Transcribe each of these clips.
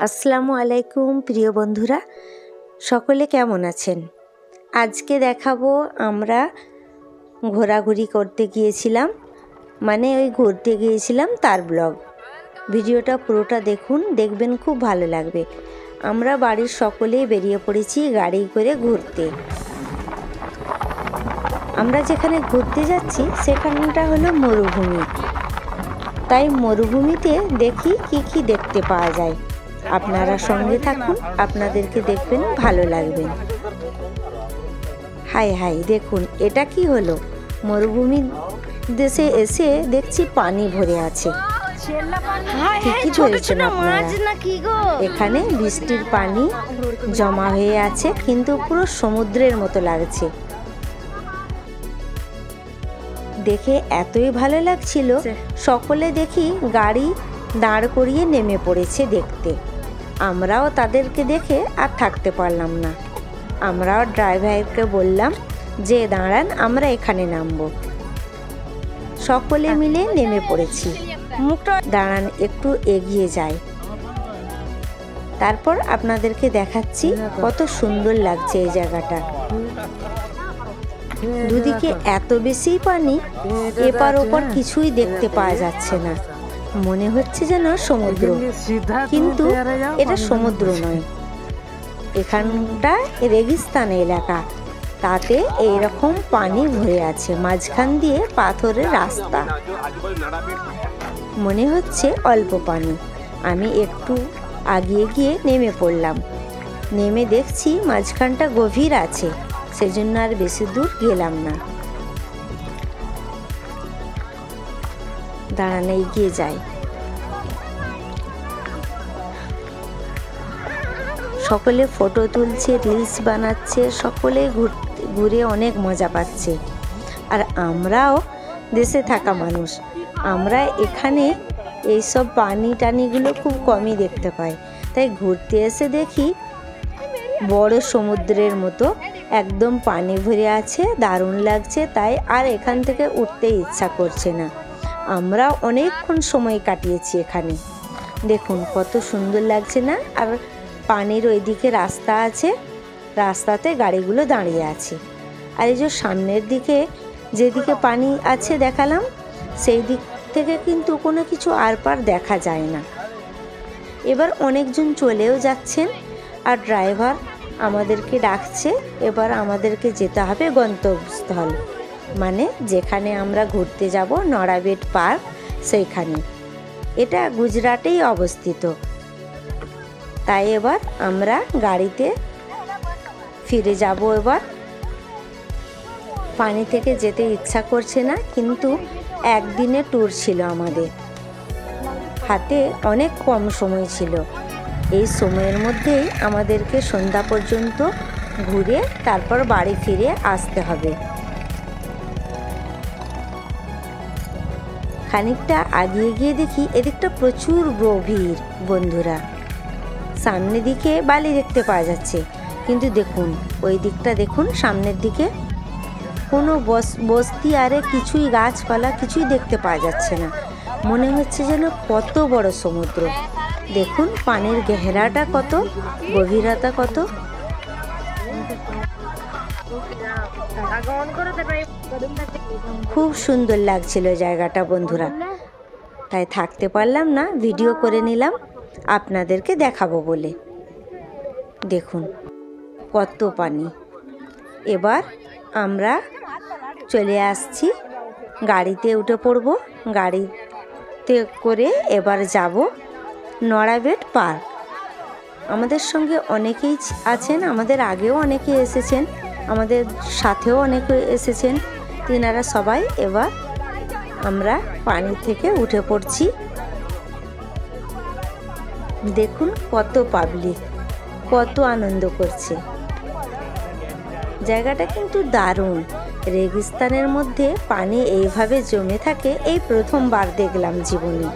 আসসালামু আলাইকুম প্রিয় বন্ধুরা, সকলে কেমন আছেন? আজকে দেখাবো আমরা ঘোরাঘুরি করতে গিয়েছিলাম, মানে ওই ঘুরতে গিয়েছিলাম তার ব্লগ। ভিডিওটা পুরোটা দেখবেন, খুব ভালো লাগবে। আমরা বাড়ির সকলেই বেরিয়ে পড়েছি গাড়ি করে ঘুরতে। আমরা যেখানে ঘুরতে যাচ্ছি সেখানটা হলো মরুভূমি, তাই মরুভূমিতে দেখি কি দেখতে পাওয়া যায়। আপনারা সঙ্গে থাকুন, আপনাদেরকে দেখবেন, ভালো লাগবে। হাই দেখুন, এটা কি হলো? মরুভূমির দেশে এসে দেখছি পানি ভরে আছে। ঠিকই ধরেছেন আপনারা, এখানে বৃষ্টির পানি জমা হয়ে আছে, কিন্তু পুরো সমুদ্রের মতো লাগছে। দেখে এতই ভালো লাগছিল, সকলে দেখি গাড়ি দাঁড় করিয়ে নেমে পড়েছে দেখতে। আমরাও তাদেরকে দেখে আর থাকতে পারলাম না। আমরাও ড্রাইভারকে বললাম যে দাঁড়ান, আমরা এখানে নামবো। সকলে মিলে নেমে পড়েছি। দাঁড়ান, একটু এগিয়ে যাই, তারপর আপনাদেরকে দেখাচ্ছি কত সুন্দর লাগছে এই জায়গাটা। দুদিকে এত বেশি পানি, এপার ওপার কিছুই দেখতে পাওয়া যাচ্ছে না। মনে হচ্ছে যেন সমুদ্র, কিন্তু এটা সমুদ্র নয়। এখানটা রেগিস্তান এলাকা, তাতে এইরকম পানি ভরে আছে, মাঝখান দিয়ে পাথরের রাস্তা। মনে হচ্ছে অল্প পানি। আমি একটু আগিয়ে গিয়ে নেমে পড়লাম। নেমে দেখছি মাঝখানটা গভীর আছে, সেজন্য আর বেশি দূর গেলাম না। দাঁড়ানো, এগিয়ে যাই। সকলে ফটো তুলছে, রিলস বানাচ্ছে, সকলে ঘুরে অনেক মজা পাচ্ছে। আর আমরাও দেশে থাকা মানুষ, আমরা এখানে এইসব পানি টানিগুলো খুব কমই দেখতে পাই। তাই ঘুরতে এসে দেখি বড় সমুদ্রের মতো একদম পানি ভরে আছে, দারুণ লাগছে। তাই আর এখান থেকে উঠতে ইচ্ছা করছে না। আমরা অনেকক্ষণ সময় কাটিয়েছি এখানে। দেখুন কত সুন্দর লাগছে না? আর পানির ওইদিকে রাস্তা আছে, রাস্তাতে গাড়িগুলো দাঁড়িয়ে আছে। আর এই যে সামনের দিকে যেদিকে পানি আছে দেখালাম, সেই দিক থেকে কিন্তু কোনো কিছু আর পার দেখা যায় না। এবার অনেকজন চলেও যাচ্ছেন, আর ড্রাইভার আমাদেরকে ডাকছে। এবার আমাদেরকে যেতে হবে গন্তব্যস্থল, মানে যেখানে আমরা ঘুরতে যাব, নড়াবেট পার্ক, সেইখানে। এটা গুজরাটেই অবস্থিত। তাই এবার আমরা গাড়িতে ফিরে যাব। এবার পানি থেকে যেতে ইচ্ছা করছে না, কিন্তু একদিনের ট্যুর ছিল আমাদের হাতে, অনেক কম সময় ছিল। এই সময়ের মধ্যেই আমাদেরকে সন্ধ্যা পর্যন্ত ঘুরে তারপর বাড়ি ফিরে আসতে হবে। খানিকটা আগিয়ে গিয়ে দেখি এদিকটা প্রচুর গভীর বন্ধুরা। সামনে দিকে বালি দেখতে পাওয়া যাচ্ছে, কিন্তু দেখুন ওই দিকটা দেখুন, সামনের দিকে কোনো বস্তি আরে কিছুই, গাছপালা কিছুই দেখতে পাওয়া যাচ্ছে না। মনে হচ্ছে যেন কত বড় সমুদ্র। দেখুন পানির গভীরতা কত, গভীরতা কত। খুব সুন্দর লাগছিল জায়গাটা বন্ধুরা। তাই থাকতে পারলাম না, ভিডিও করে নিলাম আপনাদেরকে দেখাবো বলে। দেখুন কত পানি। এবার আমরা চলে আসছি, গাড়িতে উঠে পড়ব। গাড়িতে করে এবার যাব নড়াবেট পার্ক। আমাদের সঙ্গে অনেকেই আছেন, আমাদের আগেও অনেকে এসেছেন, আমাদের সাথেও অনেকে এসেছেন। তিনারা সবাই, এবার আমরা পানি থেকে উঠে পড়ছি। দেখুন কত পাবলিক, কত আনন্দ করছে। জায়গাটা কিন্তু দারুণ। রেগিস্তানের মধ্যে পানি এইভাবে জমে থাকে, এই প্রথমবার দেখলাম জীবনে।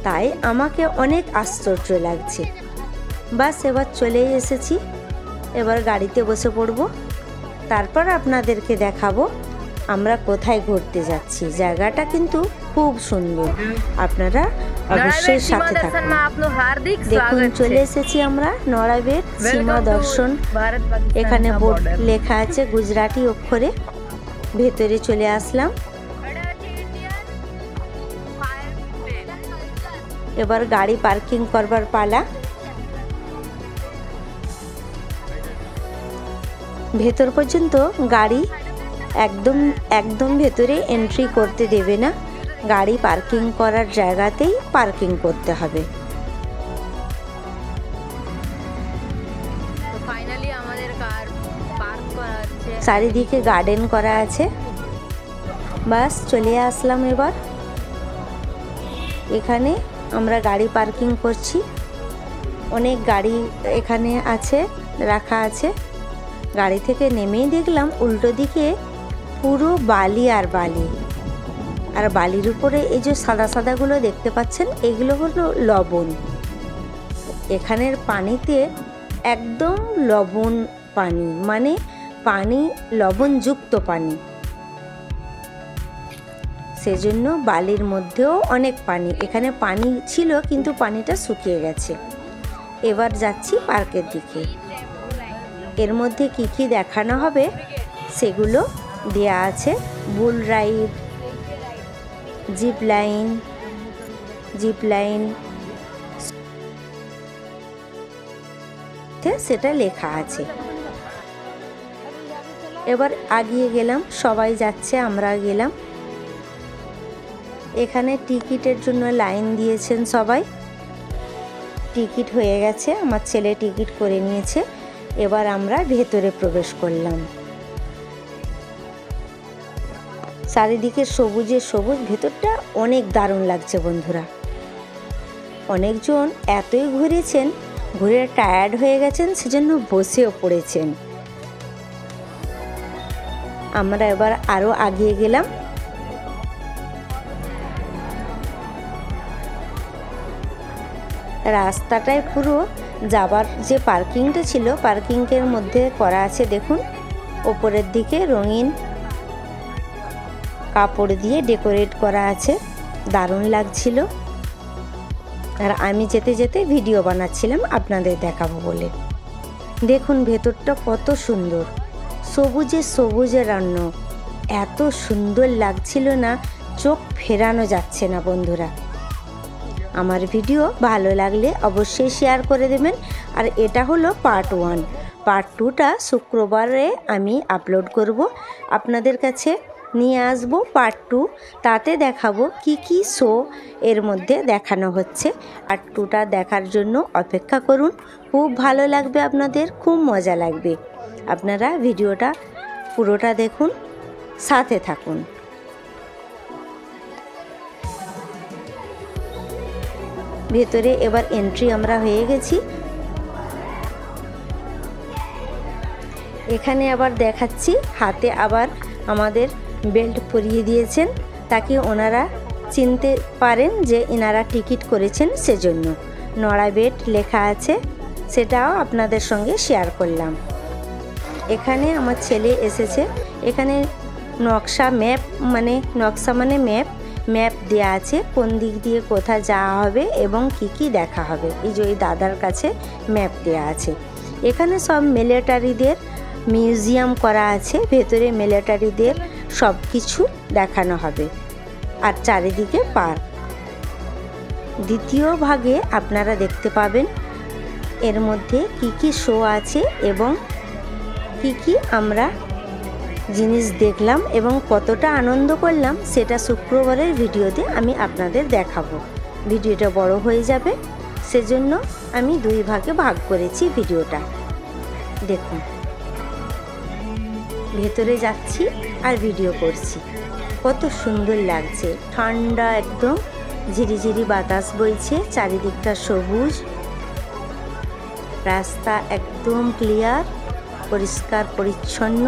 তাই আমাকে অনেক আশ্চর্য লাগছে। বাস এবার চলেই এসেছি, এবার গাড়িতে বসে পড়ব। তারপর আপনাদেরকে দেখাবো আমরা কোথায় ঘুরতে যাচ্ছি। জায়গাটা কিন্তু খুব সুন্দর। আপনারা অবশ্যই সাথে থাকুন। দেখুন চলে এসেছি আমরা নড়াবেট সীমা দর্শন। এখানে বোর্ড লেখা আছে গুজরাটি অক্ষরে। ভেতরে চলে আসলাম। এবার গাড়ি পার্কিং করবার পালা। ভেতর পর্যন্ত গাড়ি একদম ভেতরে এন্ট্রি করতে দেবে না, গাড়ি পার্কিং করার জায়গাতেই পার্কিং করতে হবে। চারিদিকে গার্ডেন করা আছে। বাস চলে আসলাম। এবার এখানে আমরা গাড়ি পার্কিং করছি। অনেক গাড়ি এখানে আছে, রাখা আছে। গাড়ি থেকে নেমেই দেখলাম উল্টো দিকে পুরো বালি আর বালি, আর বালির উপরে এই যে সাদা সাদাগুলো দেখতে পাচ্ছেন, এগুলো হলো লবণ। এখানের পানিতে একদম লবণ পানি, মানে পানি লবণযুক্ত পানি, সেজন্য বালির মধ্যেও অনেক পানি। এখানে পানি ছিল কিন্তু পানিটা শুকিয়ে গেছে। এবার যাচ্ছি পার্কের দিকে। এর মধ্যে কি কি দেখানো হবে সেগুলো দেয়া আছে। বুল রাইড, জিপ লাইন সেটা লেখা আছে। এবার আগিয়ে গেলাম, সবাই যাচ্ছে, আমরা গেলাম। এখানে টিকিটের জন্য লাইন দিয়েছেন সবাই। টিকিট হয়ে গেছে, আমার ছেলে টিকিট করে নিয়েছে। এবার আমরা ভেতরে প্রবেশ করলাম। চারিদিকে সবুজে সবুজ, ভেতরটা অনেক দারুণ লাগছে বন্ধুরা। অনেকজন এতই ঘুরেছেন, ঘুরে টায়ার্ড হয়ে গেছেন, সেজন্য বসেও পড়েছেন। আমরা এবার আরো আগিয়ে গেলাম। রাস্তাটায় পুরো যাবার যে পার্কিংটা ছিল, পার্কিংয়ের মধ্যে করা আছে দেখুন, ওপরের দিকে রঙিন কাপড় দিয়ে ডেকোরেট করা আছে, দারুণ লাগছিল। আর আমি যেতে যেতে ভিডিও বানাচ্ছিলাম আপনাদের দেখাবো বলে। দেখুন ভেতরটা কত সুন্দর, সবুজে রান্য, এত সুন্দর লাগছিল না, চোখ ফেরানো যাচ্ছে না বন্ধুরা। আমার ভিডিও ভালো লাগলে অবশ্যই শেয়ার করে দেবেন। আর এটা হলো পার্ট 1। পার্ট 2টা শুক্রবারে আমি আপলোড করব, আপনাদের কাছে নিয়ে আসব পার্ট 2। তাতে দেখাবো কি কি শো এর মধ্যে দেখানো হচ্ছে। পার্ট 2টা দেখার জন্য অপেক্ষা করুন, খুব ভালো লাগবে আপনাদের, খুব মজা লাগবে। আপনারা ভিডিওটা পুরোটা দেখুন, সাথে থাকুন। ভেতরে এবার এন্ট্রি আমরা হয়ে গেছি। এখানে আবার দেখাচ্ছি, হাতে আবার আমাদের বেল্ট পরিয়ে দিয়েছেন, তাকে ওনারা চিনতে পারেন যে এনারা টিকিট করেছেন, সেজন্য নড়াবেট লেখা আছে, সেটাও আপনাদের সঙ্গে শেয়ার করলাম। এখানে আমার ছেলে এসেছে। এখানে নকশা মানে ম্যাপ দেওয়া আছে, কোন দিক দিয়ে কোথায় যাওয়া হবে এবং কি দেখা হবে। এই যে ওই দাদার কাছে ম্যাপ দেওয়া আছে। এখানে সব মিলিটারিদের মিউজিয়াম করা আছে, ভেতরে মিলিটারিদের সব কিছু দেখানো হবে। আর চারিদিকে পার্ক। দ্বিতীয় ভাগে আপনারা দেখতে পাবেন এর মধ্যে কি শো আছে এবং কি আমরা জিনিস দেখলাম এবং কতটা আনন্দ করলাম, সেটা শুক্রবারের ভিডিওতে আমি আপনাদের দেখাবো। ভিডিওটা বড় হয়ে যাবে, সেজন্য আমি 2 ভাগে ভাগ করেছি ভিডিওটা। দেখুন ভেতরে যাচ্ছি আর ভিডিও করছি, কত সুন্দর লাগছে। ঠান্ডা একদম, ঝিরিঝিরি বাতাস বইছে, চারিদিকটা সবুজ, রাস্তা একদম ক্লিয়ার, পরিষ্কার পরিচ্ছন্ন।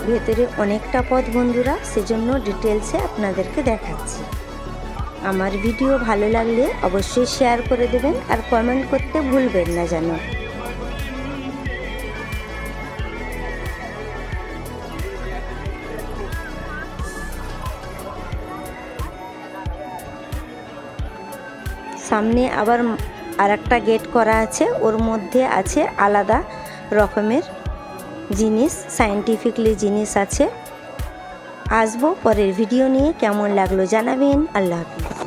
ভেতরে অনেকটা পথ বন্ধুরা, সেজন্য ডিটেলসে আপনাদেরকে দেখাচ্ছি। আমার ভিডিও ভালো লাগলে অবশ্যই শেয়ার করে দেবেন আর কমেন্ট করতে ভুলবেন না যেন। সামনে আবার আরেকটা গেট করা আছে, ওর মধ্যে আছে আলাদা রকমের জিনিস, সায়েন্টিফিকলি জিনিস আছে। আসবো পরের ভিডিও নিয়ে, কেমন লাগলো জানাবেন। আল্লাহ হাফিজ।